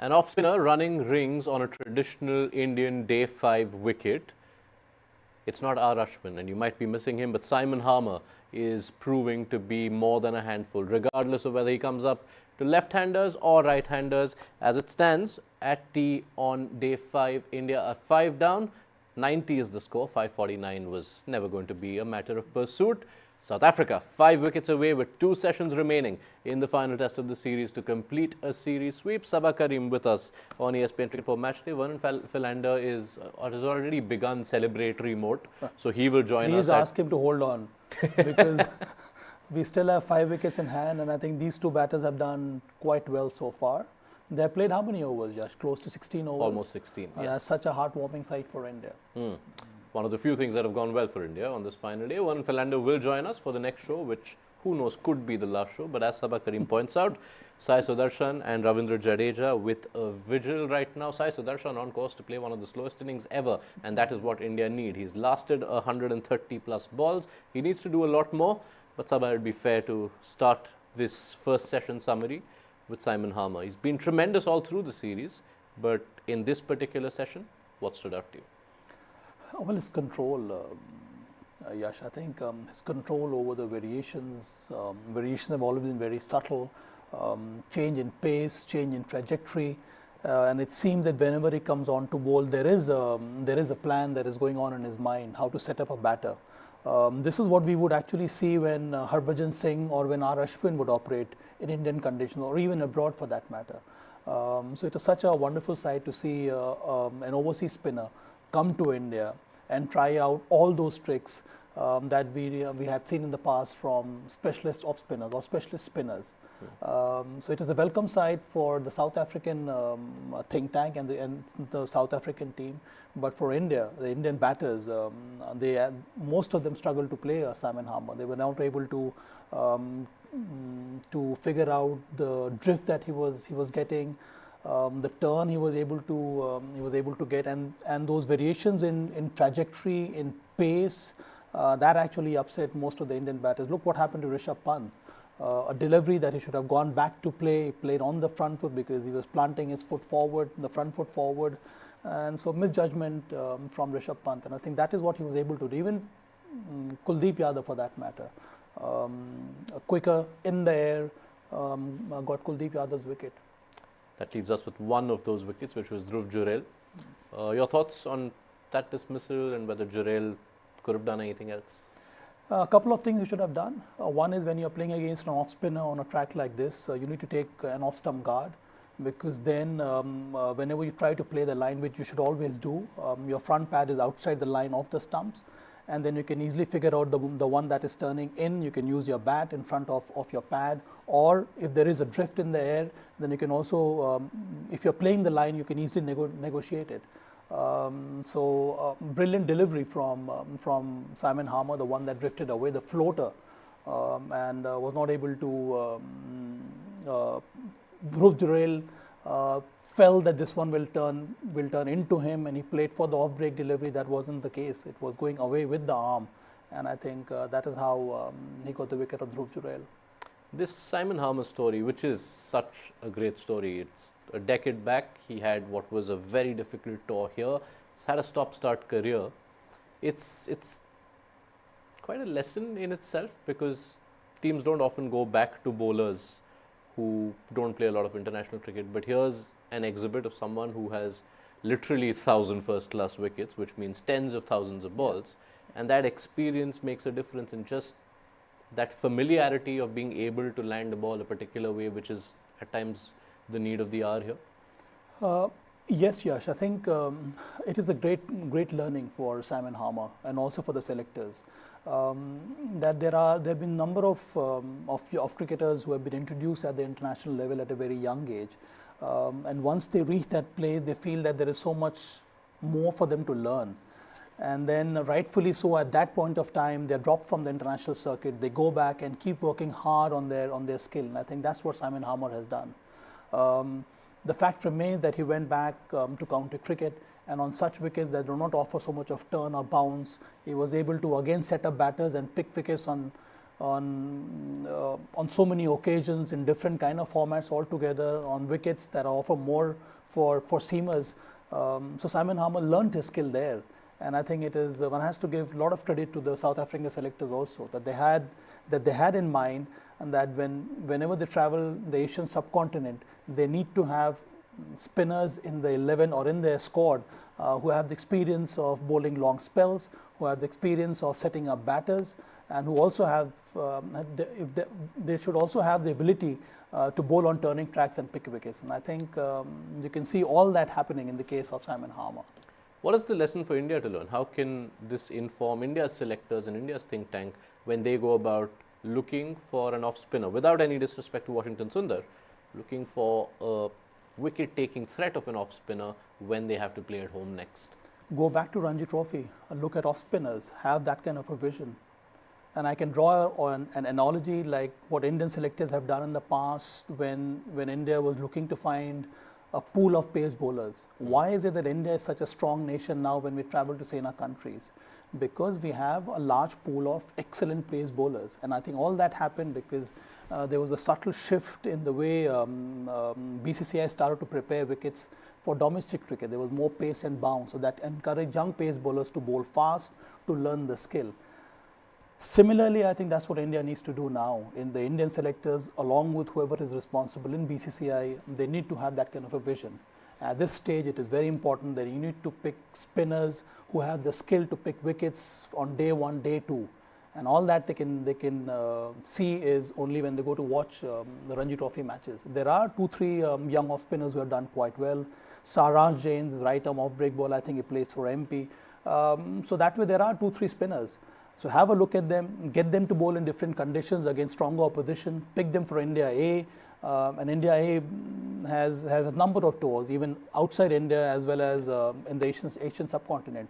An off-spinner running rings on a traditional Indian day 5 wicket. It's not R. Ashwin, and you might be missing him, but Simon Harmer is proving to be more than a handful, regardless of whether he comes up to left-handers or right-handers. As it stands, at tea on day 5, India are 5 down. 90 is the score. 549 was never going to be a matter of pursuit. South Africa 5 wickets away with 2 sessions remaining in the final test of the series to complete a series sweep. Saba, Karim with us on ESPNcricinfo Matchday. Vernon Philander has already begun celebratory mode, so he will join us. Please ask him to hold on because we still have 5 wickets in hand, and I think these 2 batters have done quite well so far. They have played how many overs, Yash? Close to 16 overs? Almost 16, yes. That's such a heartwarming sight for India. One of the few things that have gone well for India on this final day. Vernon Philander will join us for the next show, which who knows could be the last show. But as Saba Karim points out, Sai Sudarshan and Ravindra Jadeja with a vigil right now. Sai Sudarshan on course to play one of the slowest innings ever, and that is what India need. He's lasted 130 plus balls. He needs to do a lot more, but Saba, it would be fair to start this first session summary with Simon Harmer. He's been tremendous all through the series, but in this particular session, what stood out to you? Well, his control, Yash. I think his control over the variations have always been very subtle. Change in pace, change in trajectory, and it seems that whenever he comes on to bowl, there is a plan that is going on in his mind, how to set up a batter. This is what we would actually see when Harbhajan Singh or when R. Ashwin would operate in Indian conditions, or even abroad for that matter. So it is such a wonderful sight to see an overseas spinner come to India and try out all those tricks that we had seen in the past from specialist off spinners or specialist spinners. So it is a welcome sight for the South African think tank and the South African team. But for India, the Indian batters, most of them struggled to play Simon Harmer. They were not able to figure out the drift that he was getting. The turn he was able to get, and those variations in trajectory, in pace, that actually upset most of the Indian batters. Look what happened to Rishabh Pant. A delivery that he should have gone back to play, he played on the front foot because he was planting his foot forward, the front foot forward, and so misjudgment from Rishabh Pant. And I think that is what he was able to do. Even Kuldeep Yadav, for that matter, quicker in the air, got Kuldeep Yadav's wicket. That leaves us with one of those wickets, which was Dhruv Jurel. Your thoughts on that dismissal and whether Jurel could have done anything else? A couple of things you should have done. One is when you're playing against an off spinner on a track like this, you need to take an off stump guard, because then whenever you try to play the line, which you should always do, your front pad is outside the line of the stumps, and then you can easily figure out the one that is turning in. You can use your bat in front of your pad, or if there is a drift in the air, then you can also, if you're playing the line, you can easily negotiate it. Brilliant delivery from Simon Harmer, the one that drifted away, the floater, and was not able to. Dhruv Jurel felt that this one will turn into him, and he played for the off break delivery. That wasn't the case. It was going away with the arm, and I think that is how he got the wicket of Dhruv Jurel. This Simon Harmer story, which is such a great story, it's a decade back. He had what was a very difficult tour here. He's had a stop-start career. It's quite a lesson in itself, because teams don't often go back to bowlers who don't play a lot of international cricket. But here's an exhibit of someone who has literally 1,000 first-class wickets, which means tens of thousands of balls. And that experience makes a difference in just that familiarity of being able to land the ball a particular way, which is at times the need of the hour here. Yes, Yash. I think it is a great learning for Simon Harmer and also for the selectors. That there have been a number of cricketers who have been introduced at the international level at a very young age, and once they reach that place, they feel that there is so much more for them to learn. And then rightfully so, at that point of time, they're dropped from the international circuit. They go back and keep working hard on their skill. And I think that's what Simon Harmer has done. The fact remains that he went back to county cricket, and on such wickets that do not offer so much of turn or bounce, he was able to again set up batters and pick wickets on on so many occasions in different kind of formats altogether, on wickets that offer more for seamers. So Simon Harmer learned his skill there, and I think it is one has to give a lot of credit to the South African selectors also, that they had in mind, and that whenever they travel the Asian subcontinent, they need to have spinners in the 11 or in their squad who have the experience of bowling long spells, who have the experience of setting up batters, and who also have they should also have the ability to bowl on turning tracks and pick wickets. And I think you can see all that happening in the case of Simon Harmer. What is the lesson for India to learn? How can this inform India's selectors and India's think tank when they go about looking for an off spinner, without any disrespect to Washington Sundar, looking for a wicket-taking threat of an off spinner when they have to play at home next? Go back to Ranji Trophy, look at off spinners, have that kind of a vision. And I can draw on an analogy like what Indian selectors have done in the past when India was looking to find a pool of pace bowlers. Why is it that India is such a strong nation now when we travel to SENA countries? Because we have a large pool of excellent pace bowlers. And I think all that happened because there was a subtle shift in the way BCCI started to prepare wickets for domestic cricket. There was more pace and bounce, so that encouraged young pace bowlers to bowl fast, to learn the skill. Similarly, I think that's what India needs to do now. In the Indian selectors, along with whoever is responsible in BCCI, they need to have that kind of a vision. At this stage, it is very important that you need to pick spinners who have the skill to pick wickets on day one, day two. And all that they can see is only when they go to watch the Ranji Trophy matches. There are 2-3 young off spinners who have done quite well. Saraj Jain's right arm off break ball, I think he plays for MP. So that way there are 2-3 spinners. So have a look at them, get them to bowl in different conditions against stronger opposition, pick them for India A. And India A has a number of tours, even outside India as well as in the Asian subcontinent.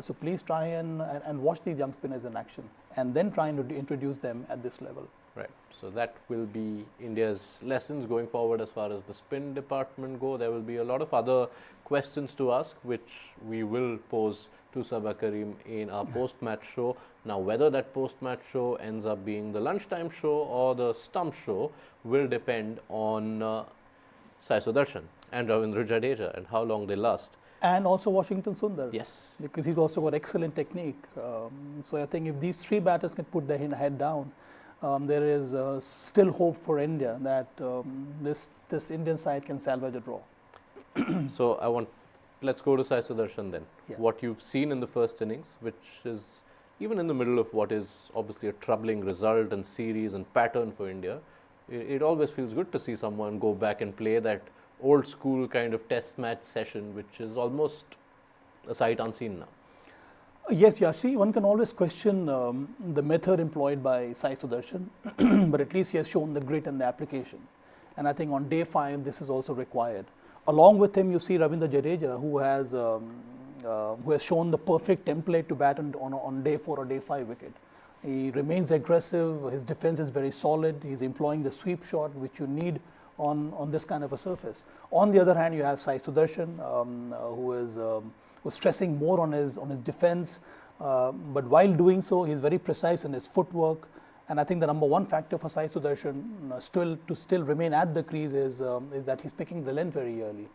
So please try and watch these young spinners in action, and then try and introduce them at this level. Right. So that will be India's lessons going forward as far as the spin department go. There will be a lot of other questions to ask, which we will pose to Saba Karim in our post-match show. Now, whether that post-match show ends up being the lunchtime show or the stump show will depend on Sai Sudarshan and Ravindra Jadeja and how long they last. And also Washington Sundar. Yes. Because he's also got excellent technique. So I think if these 3 batters can put their head down, there is still hope for India that this Indian side can salvage a draw. So let's go to Sai Sudarshan then. Yeah. What you've seen in the first innings, which is even in the middle of what is obviously a troubling result and series and pattern for India, it always feels good to see someone go back and play that old school kind of test match session, which is almost a sight unseen now. Yes, Yashi, one can always question the method employed by Sai Sudarshan, but at least he has shown the grit and the application. And I think on day 5, this is also required. Along with him, you see Ravindra Jadeja, who has shown the perfect template to bat on day 4 or day 5 wicket. He remains aggressive, his defense is very solid, he's employing the sweep shot, which you need on this kind of a surface. On the other hand, you have Sai Sudarshan, who's stressing more on his defense, but while doing so, he's very precise in his footwork. And I think the number one factor for Sai Sudarshan to still remain at the crease is that he's picking the length very early.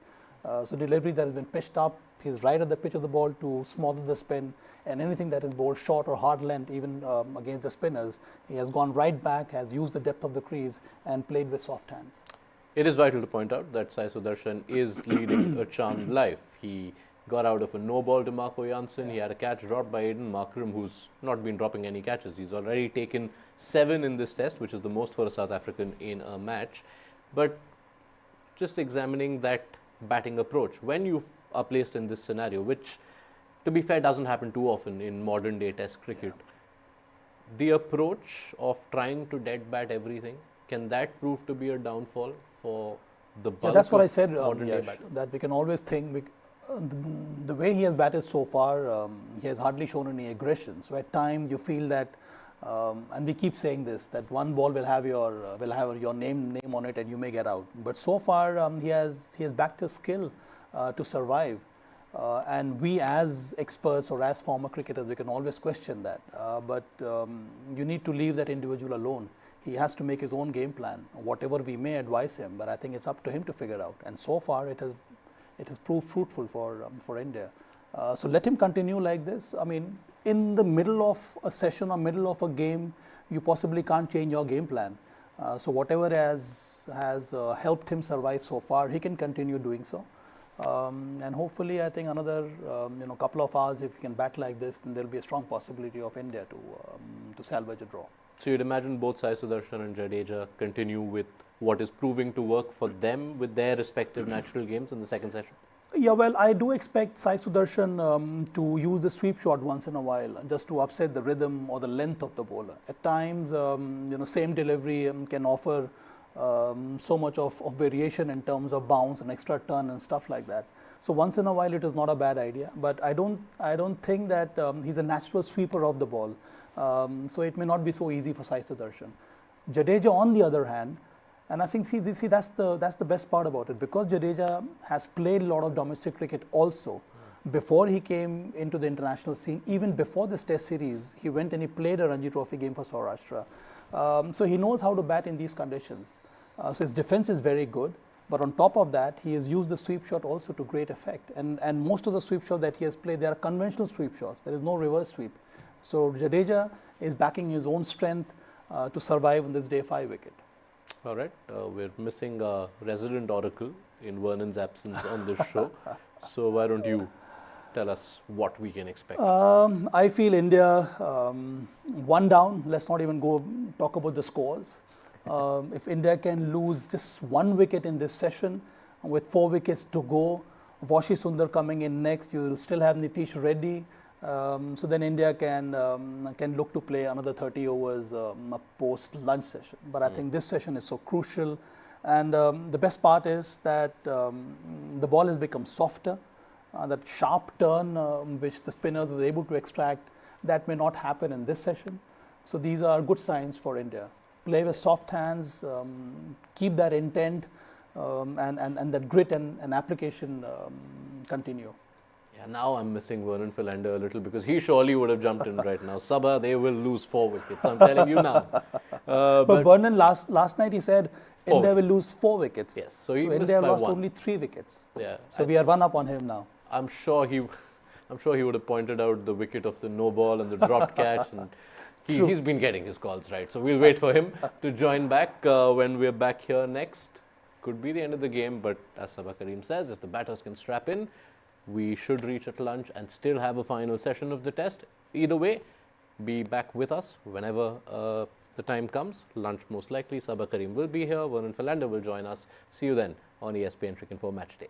So delivery that has been pitched up, he's right at the pitch of the ball to smother the spin, and anything that is bowled short or hard length, even against the spinners, he has gone right back, has used the depth of the crease and played with soft hands. It is vital to point out that Sai Sudarshan is leading a charmed life. He got out of a no ball to Marco Janssen. He had a catch dropped by Aiden Markram, who's not been dropping any catches. He's already taken 7 in this test, which is the most for a South African in a match. But just examining that batting approach, when you are placed in this scenario, which to be fair doesn't happen too often in modern day test cricket, the approach of trying to dead bat everything, can that prove to be a downfall for the bulk that's what I of said, modern day Yash, batters? that we can always think, the way he has batted so far, he has hardly shown any aggression. So at times you feel that, and we keep saying this, that one ball will have your name on it and you may get out. But so far he has backed his skill to survive. And we as experts or as former cricketers, we can always question that. But you need to leave that individual alone. He has to make his own game plan, whatever we may advise him, but I think it's up to him to figure out. And so far, it has proved fruitful for India. So let him continue like this. I mean, in the middle of a session or middle of a game, you possibly can't change your game plan. So whatever has helped him survive so far, he can continue doing so. And hopefully, I think another couple of hours, if he can bat like this, then there'll be a strong possibility of India to salvage a draw. So you'd imagine both Sai Sudarshan and Jadeja continue with what is proving to work for them with their respective natural games in the second session? Yeah, well, I do expect Sai Sudarshan to use the sweep shot once in a while, just to upset the rhythm or the length of the bowler. At times, same delivery can offer so much of variation in terms of bounce and extra turn and stuff like that. So once in a while, it is not a bad idea. But I don't think that he's a natural sweeper of the ball. So it may not be so easy for Sai Sudarshan. Jadeja, on the other hand, and I think see that's the best part about it, because Jadeja has played a lot of domestic cricket also. Before he came into the international scene, even before this Test series, he went and he played a Ranji Trophy game for Saurashtra. So he knows how to bat in these conditions. So his defense is very good. But on top of that, he has used the sweep shot also to great effect. And most of the sweep shots that he has played, they are conventional sweep shots. There is no reverse sweep. So Jadeja is backing his own strength to survive on this day 5 wicket. All right, we're missing a resident oracle in Vernon's absence on this show. So why don't you tell us what we can expect? I feel India 1 down. Let's not even go talk about the scores. If India can lose just 1 wicket in this session with 4 wickets to go, Vashi Sundar coming in next, you will still have Nitish Reddy. So then India can look to play another 30 overs post-lunch session. But I think this session is so crucial. And the best part is that the ball has become softer. That sharp turn which the spinners were able to extract, that may not happen in this session. So these are good signs for India. Play with soft hands, keep that intent, and that grit and application continue. Yeah, now I'm missing Vernon Philander a little, because he surely would have jumped in right now. Saba, they will lose 4 wickets. I'm telling you now. But Vernon last night he said India will lose 4 wickets. Yes, so India by lost 1. only 3 wickets. Yeah. So we are 1 up on him now. I'm sure he would have pointed out the wicket of the no ball and the dropped catch, and he's been getting his calls right. So we'll wait for him to join back when we're back here next. Could be the end of the game, but as Saba Karim says, if the batters can strap in, we should reach at lunch and still have a final session of the test. Either way, be back with us whenever the time comes. Lunch most likely. Saba Karim will be here. Vernon Philander will join us. See you then on ESPNcricinfo Matchday.